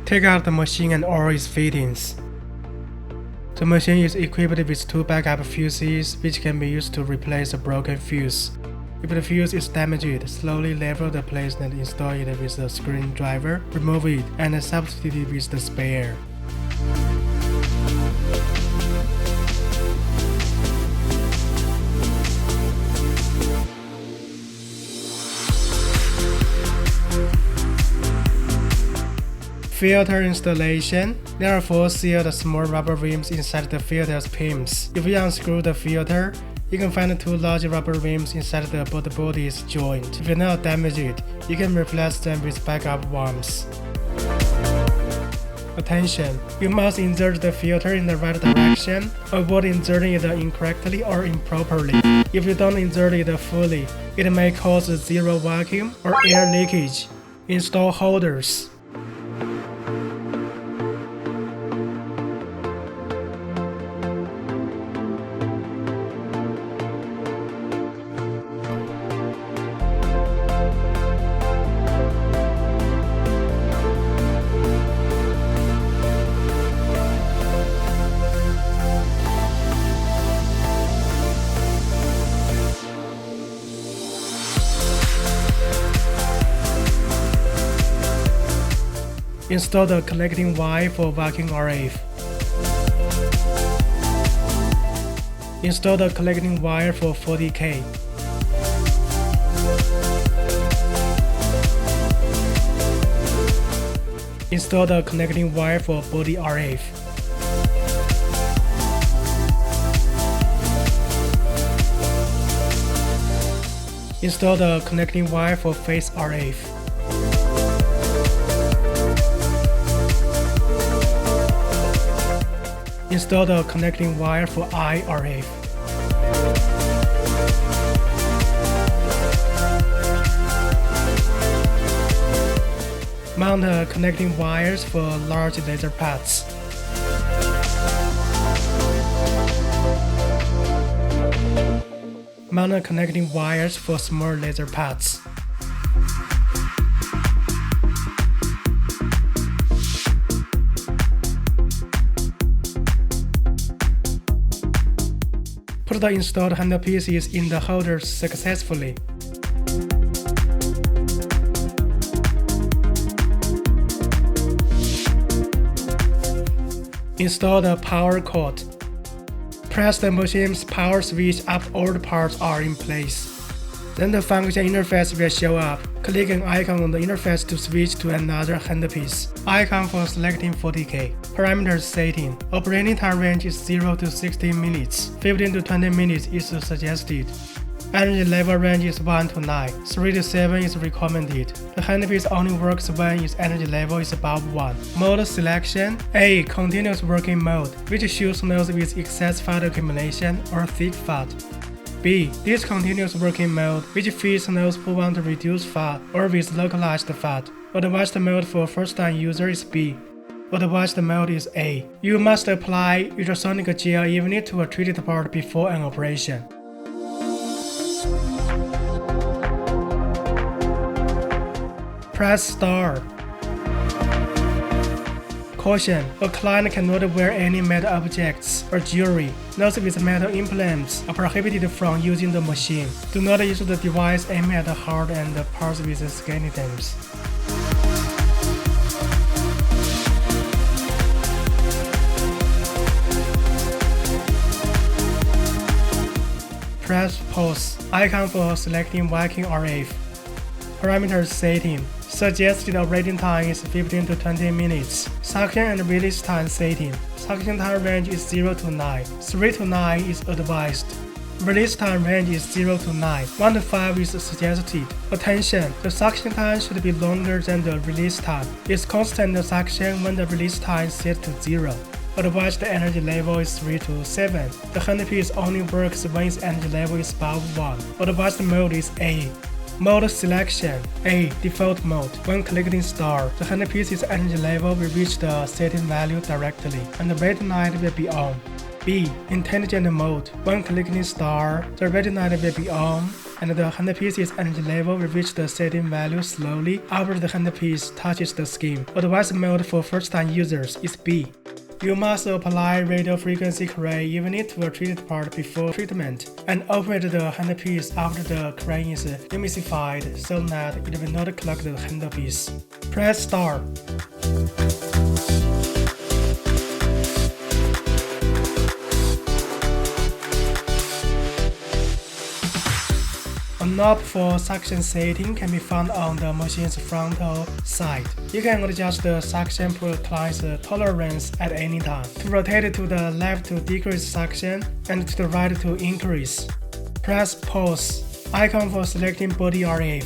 Take out the machine and all its fittings. The machine is equipped with 2 backup fuses which can be used to replace a broken fuse. If the fuse is damaged, slowly level the place and install it with a screwdriver, remove it, and substitute it with the spare. Filter installation. There are 4 sealed small rubber rims inside the filter's pins. If you unscrew the filter, you can find 2 large rubber rims inside the both bodies joint. If you're not damaged, you can replace them with backup ones. Attention! You must insert the filter in the right direction. Avoid inserting it incorrectly or improperly. If you don't insert it fully, it may cause zero vacuum or air leakage. Install holders. Install the connecting wire for vacuum RF. Install the connecting wire for 40K. Install the connecting wire for body RF. Install the connecting wire for phase RF. Install the connecting wire for IRF. Mount the connecting wires for large laser pads. Mount the connecting wires for small laser pads. Put the installed handle pieces in the holders successfully. Install the power cord. Press the machine's power switch after all the parts are in place. Then the function interface will show up. Click an icon on the interface to switch to another handpiece. Icon for selecting 40K. Parameters setting. Operating time range is 0 to 60 minutes. 15 to 20 minutes is suggested. Energy level range is 1 to 9. 3 to 7 is recommended. The handpiece only works when its energy level is above 1. Mode selection. A. Continuous working mode, which shows nodes with excess fat accumulation or thick fat. B. Discontinuous working mode, which feeds nodes who want to reduce fat or with localized fat. Advised mode for first-time user is B. Advised mode is A. You must apply ultrasonic gel evenly to a treated part before an operation. Press start. Caution: a client cannot wear any metal objects or jewelry. Those with metal implants are prohibited from using the machine. Do not use the device aimed at the heart and parts with skeletons. Press pause. Icon for selecting vacuum RF. Parameters setting. Suggested operating time is 15 to 20 minutes. Suction and release time setting. Suction time range is 0 to 9. 3 to 9 is advised. Release time range is 0 to 9. 1 to 5 is suggested. Attention! The suction time should be longer than the release time. It's constant suction when the release time is set to 0. Advised energy level is 3 to 7. The handpiece only works when its energy level is above 1. Advised mode is A. Mode selection. A. Default mode. When clicking start, the handpiece's energy level will reach the setting value directly, and the red light will be on. B. Intelligent mode. When clicking start, the red light will be on, and the handpiece's energy level will reach the setting value slowly after the handpiece touches the skin. Advanced mode for first-time users is B. You must apply radio frequency Cray evenly to a treated part before treatment, and operate the handpiece after the Cray is emulsified so that it will not clog the handpiece. Press Start. A knob for suction setting can be found on the machine's frontal side. You can adjust the suction client's tolerance at any time. To rotate it to the left to decrease suction and to the right to increase. Press Pause. Icon for selecting body RF.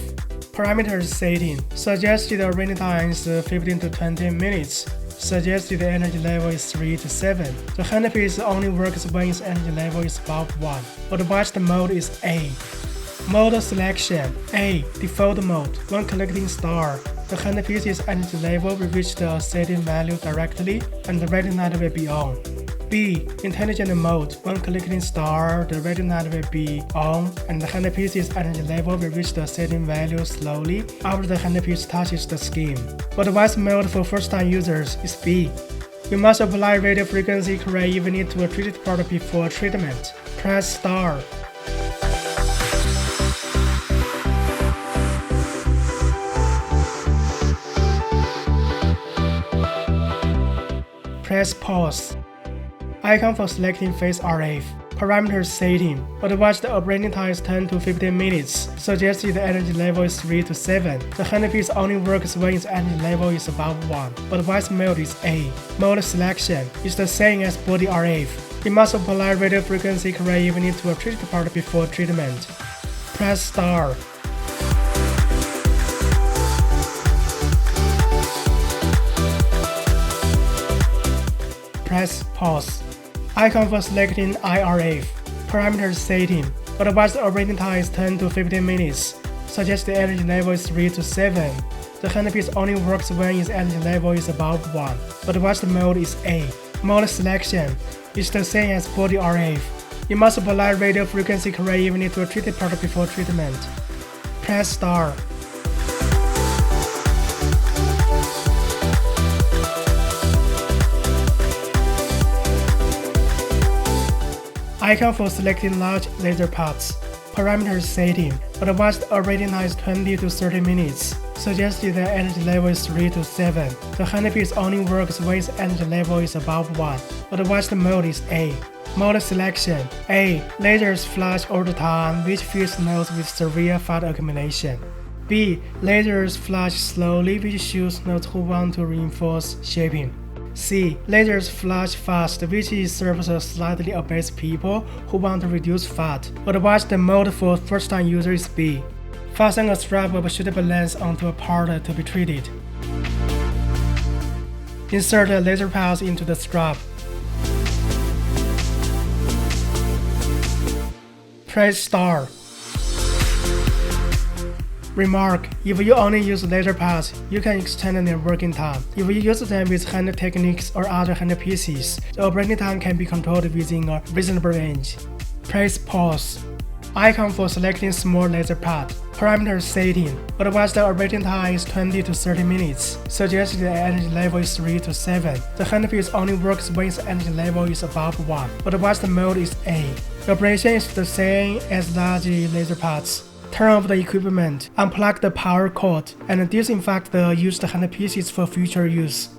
Parameters setting. Suggested running time is 15 to 20 minutes. Suggested energy level is 3 to 7. The handpiece only works when its energy level is above 1. Advanced mode is A. Mode selection. A. Default mode. When clicking Start, the handpiece's energy level will reach the setting value directly and the radio light will be on. B. Intelligent mode. When clicking Start, the radio light will be on and the handpiece's energy level will reach the setting value slowly after the handpiece touches the skin. Advanced mode for first-time users is B. You must apply radio frequency Cray evenly to a treated part before treatment. Press Start. Press Pause. Icon for selecting phase RF. Parameters setting. Advanced operating time is 10 to 15 minutes. Suggested energy level is 3 to 7. The handpiece only works when its energy level is above 1. Advanced mode is A. Mode selection is the same as body RF. You must apply radio frequency Cray evenly to a treated part before treatment. Press Start. Press Pause. Icon for selecting IRF. Parameters setting. Advanced operating time is 10 to 15 minutes. Suggested energy level is 3 to 7. The handpiece only works when its energy level is above 1. Advanced mode is A. Mode selection is the same as body RF. You must apply radio frequency Cray evenly to a treated part before treatment. Press Start. Icon for selecting large laser parts. Parameters setting. Advanced operating time is 20 to 30 minutes. Suggested energy level is 3 to 7. The handpiece only works when its energy level is above 1. Advanced mode is A. Mode selection. A. Lasers flash all the time, which fills nodes with severe fat accumulation. B. Lasers flash slowly, which shows nodes who want to reinforce shaping. C. Lasers flash fast, which serves slightly obese people who want to reduce fat. Advanced mode for first-time users is B. Fasten a strap of suitable length onto a part to be treated. Insert a laser pulse into the strap. Press Start. Remark: if you only use laser pads, you can extend their working time. If you use them with hand techniques or other hand pieces, the operating time can be controlled within a reasonable range. Press Pause. Icon for selecting small laser pad. Parameters setting. Advanced operating time is 20 to 30 minutes. Suggested energy level is 3 to 7. The handpiece only works when its energy level is above 1. Advanced mode is A. The operation is the same as large laser pads. Turn off the equipment, unplug the power cord, and disinfect the used handpieces for future use.